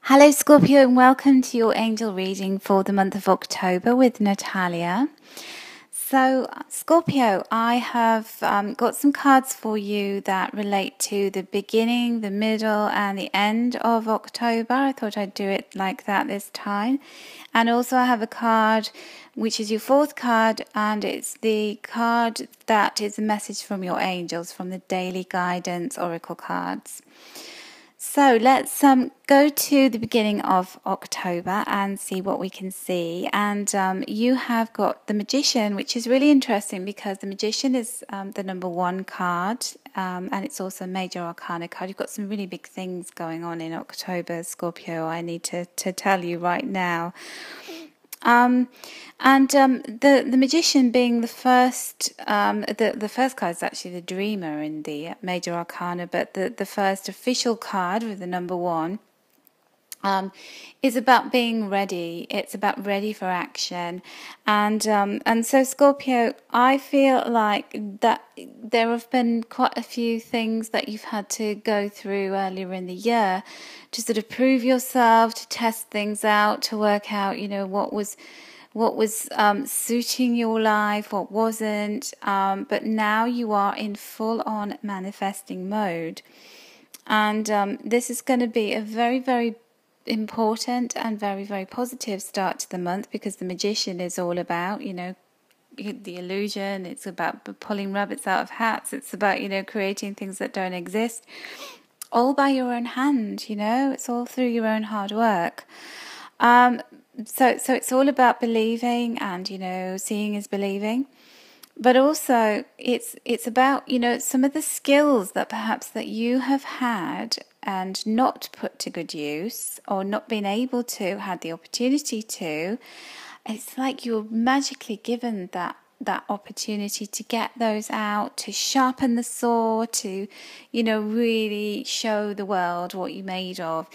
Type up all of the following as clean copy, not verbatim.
Hello Scorpio, and welcome to your angel reading for the month of October with Natalia. So Scorpio, I have got some cards for you that relate to the beginning, the middle and the end of October. I thought I'd do it like that this time. And also I have a card which is your fourth card, and it's the card that is a message from your angels, from the daily guidance oracle cards. So let's go to the beginning of October and see what we can see. And you have got the Magician, which is really interesting because the Magician is the number one card, and it's also a major arcana card. You've got some really big things going on in October, Scorpio, I need to tell you right now. The Magician being the first, the first card is actually the Dreamer in the Major Arcana, but the first official card with the number one is about being ready. It's about ready for action, and so Scorpio, I feel like that there have been quite a few things that you've had to go through earlier in the year to sort of prove yourself, to test things out, to work out, what was suiting your life, what wasn't. But now you are in full-on manifesting mode, and this is going to be a very, very important and very, very positive start to the month, because the Magician is all about, the illusion. It's about pulling rabbits out of hats. It's about, creating things that don't exist, all by your own hand. It's all through your own hard work. So it's all about believing, and seeing is believing. But also it's about some of the skills that perhaps that you have had and not put to good use, or not been able to, had the opportunity to. It's like you're magically given that opportunity to get those out, to sharpen the saw, to really show the world what you're made of.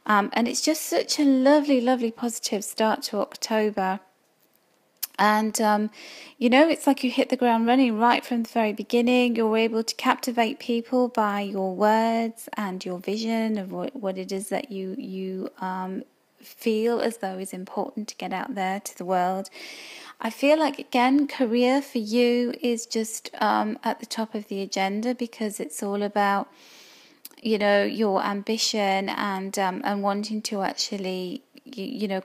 And it's just such a lovely, lovely positive start to October. And, it's like you hit the ground running right from the very beginning. You're able to captivate people by your words and your vision of what it is that you feel as though is important to get out there to the world. I feel like, again, career for you is just at the top of the agenda, because it's all about, your ambition and wanting to actually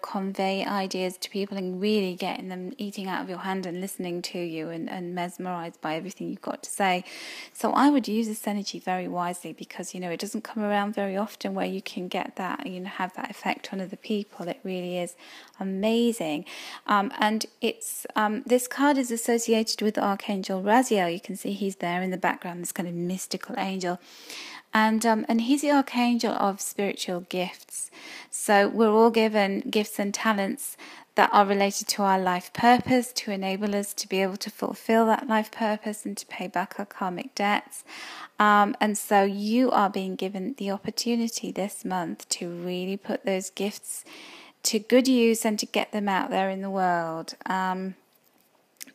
convey ideas to people, and really getting them eating out of your hand and listening to you, and mesmerized by everything you've got to say. So I would use this energy very wisely, because it doesn't come around very often where you can get that, have that effect on other people. It really is amazing. And it's this card is associated with Archangel Raziel. You can see he's there in the background, this kind of mystical angel. And he's the archangel of spiritual gifts. So we're all given gifts and talents that are related to our life purpose, to enable us to be able to fulfill that life purpose and to pay back our karmic debts. And so you are being given the opportunity this month to really put those gifts to good use and to get them out there in the world.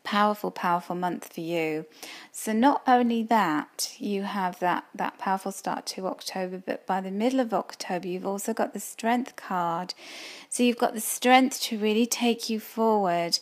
Powerful, powerful month for you. So not only that, you have that powerful start to October, but by the middle of October, you've also got the Strength card. So you've got the strength to really take you forward.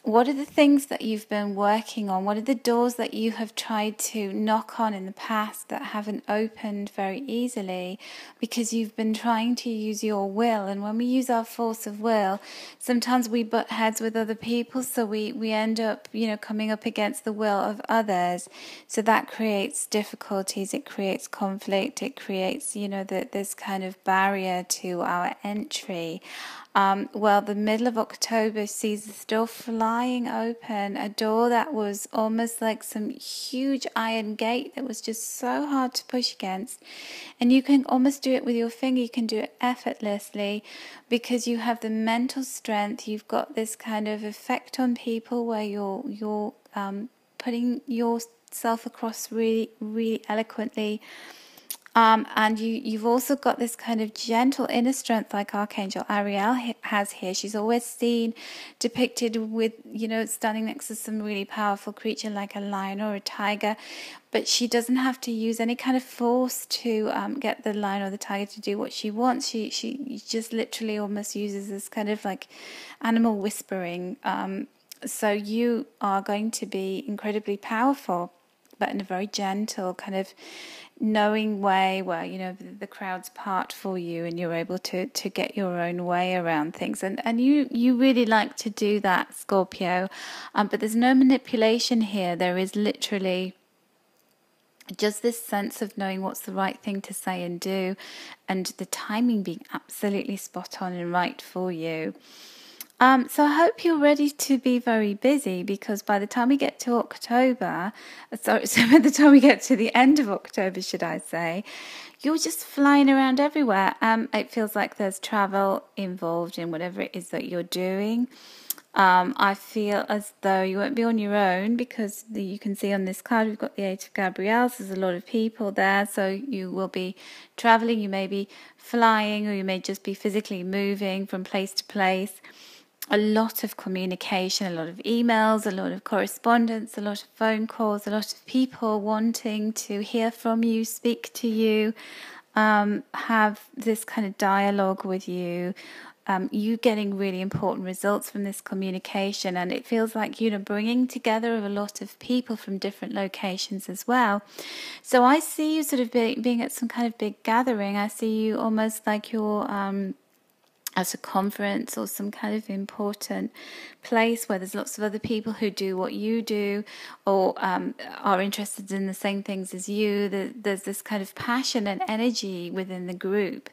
What are the things that you've been working on? What are the doors that you have tried to knock on in the past that haven't opened very easily, because you've been trying to use your will? And when we use our force of will, sometimes we butt heads with other people, so we end up, coming up against the will of others. So that creates difficulties, it creates conflict, it creates, this kind of barrier to our entry. Well, the middle of October sees the door flying open, a door that was almost like some huge iron gate that was just so hard to push against. And you can almost do it with your finger, you can do it effortlessly, because you have the mental strength. You've got this kind of effect on people where you're putting yourself across really, really eloquently. And you've also got this kind of gentle inner strength like Archangel Ariel has here. She's always seen depicted with, standing next to some really powerful creature like a lion or a tiger. But she doesn't have to use any kind of force to get the lion or the tiger to do what she wants. She just literally almost uses this kind of like animal whispering. So you are going to be incredibly powerful, but in a very gentle kind of knowing way where the crowds part for you and you're able to get your own way around things, and you really like to do that, Scorpio, but there's no manipulation here. There is literally just this sense of knowing what's the right thing to say and do, and the timing being absolutely spot on and right for you. So I hope you're ready to be very busy, because by the time we get to October, so by the time we get to the end of October, should I say, you're just flying around everywhere. It feels like there's travel involved in whatever it is that you're doing. I feel as though you won't be on your own, because you can see on this card we've got the Eight of Gabriels. There's a lot of people there, so you will be traveling. You may be flying, or you may just be physically moving from place to place. A lot of communication, a lot of emails, a lot of correspondence, a lot of phone calls, a lot of people wanting to hear from you, speak to you, have this kind of dialogue with you. You getting really important results from this communication, and it feels like bringing together of a lot of people from different locations as well. So I see you sort of being at some kind of big gathering. I see you almost like you're at a conference or some kind of important place where there's lots of other people who do what you do, or are interested in the same things as you. There's this kind of passion and energy within the group.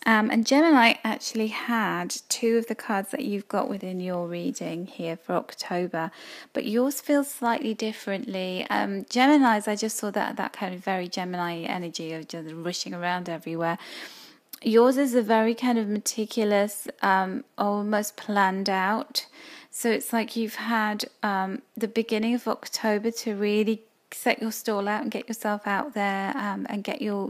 And Gemini actually had two of the cards that you've got within your reading here for October, but yours feels slightly differently. Gemini's, I just saw that kind of very Gemini energy of just rushing around everywhere. Yours is a very kind of meticulous, almost planned out. So it's like you've had the beginning of October to really set your stall out and get yourself out there, and get your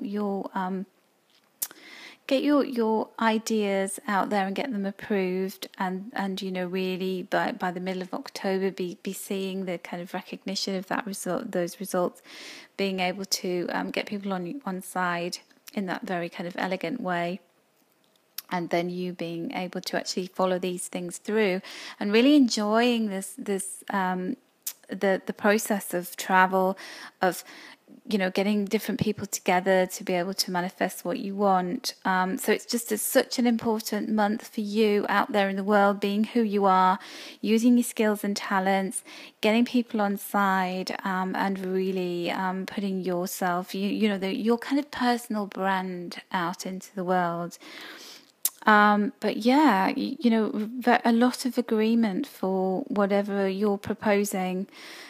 ideas out there and get them approved, and really by the middle of October be seeing the kind of recognition of those results, being able to get people on side in that very kind of elegant way, and then you being able to actually follow these things through and really enjoying the process of travel, of getting different people together to be able to manifest what you want. So it's just such an important month for you out there in the world, being who you are, using your skills and talents, getting people on side, and really putting yourself, your kind of personal brand out into the world. But yeah, a lot of agreement for whatever you're proposing.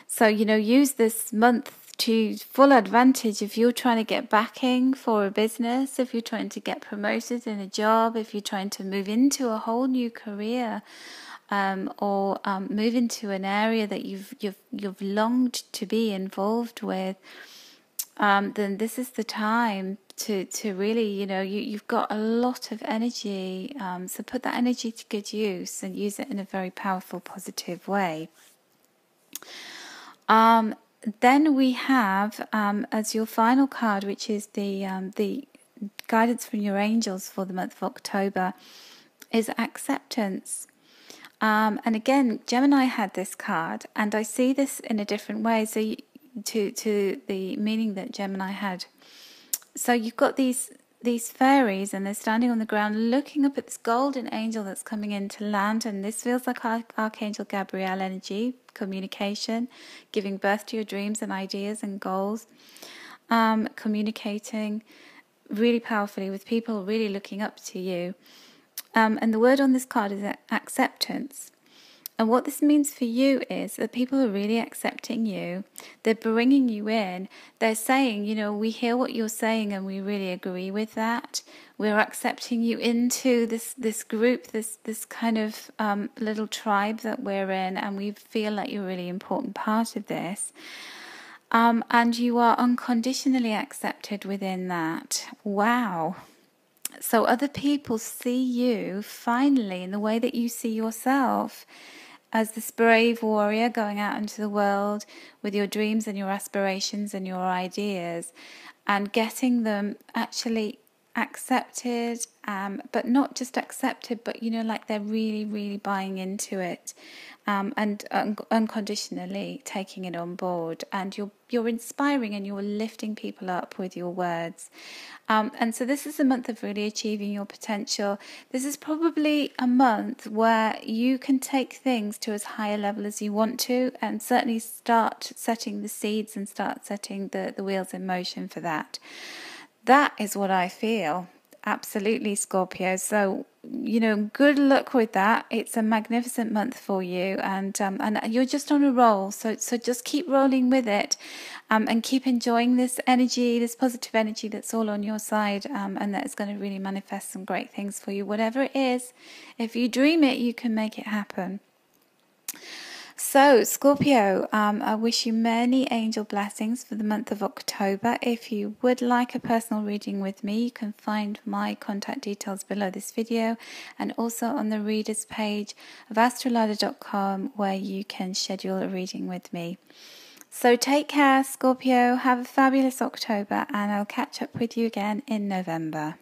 So, use this month to full advantage if you're trying to get backing for a business, if you're trying to get promoted in a job, if you're trying to move into a whole new career, or move into an area that you've longed to be involved with. Then this is the time to really, you've got a lot of energy, so put that energy to good use and use it in a very powerful, positive way. Then we have, as your final card, which is the guidance from your angels for the month of October, is acceptance. And again, Gemini had this card, and I see this in a different way. So to the meaning that Gemini had. So you've got these fairies, and they're standing on the ground looking up at this golden angel that's coming in to land, and this feels like Archangel Gabriel energy, communication, giving birth to your dreams and ideas and goals, communicating really powerfully with people really looking up to you. And the word on this card is acceptance. And what this means for you is that people are really accepting you. They're bringing you in. They're saying, we hear what you're saying and we really agree with that. We're accepting you into this group, this kind of little tribe that we're in, and we feel like you're a really important part of this. And you are unconditionally accepted within that. Wow. So other people see you finally in the way that you see yourself, as this brave warrior going out into the world with your dreams and your aspirations and your ideas, and getting them actually accepted, but not just accepted, but like they're really, really buying into it, and unconditionally taking it on board. And you're inspiring and you're lifting people up with your words. And so this is a month of really achieving your potential. This is probably a month where you can take things to as high a level as you want to, and certainly start setting the seeds and start setting the wheels in motion for that. That is what I feel. Absolutely, Scorpio. So, good luck with that. It's a magnificent month for you, and you're just on a roll. So just keep rolling with it, and keep enjoying this energy, this positive energy that's all on your side, and that is going to really manifest some great things for you. Whatever it is, if you dream it, you can make it happen. So, Scorpio, I wish you many angel blessings for the month of October. If you would like a personal reading with me, you can find my contact details below this video, and also on the readers page of astrolada.com, where you can schedule a reading with me. So take care, Scorpio. Have a fabulous October, and I'll catch up with you again in November.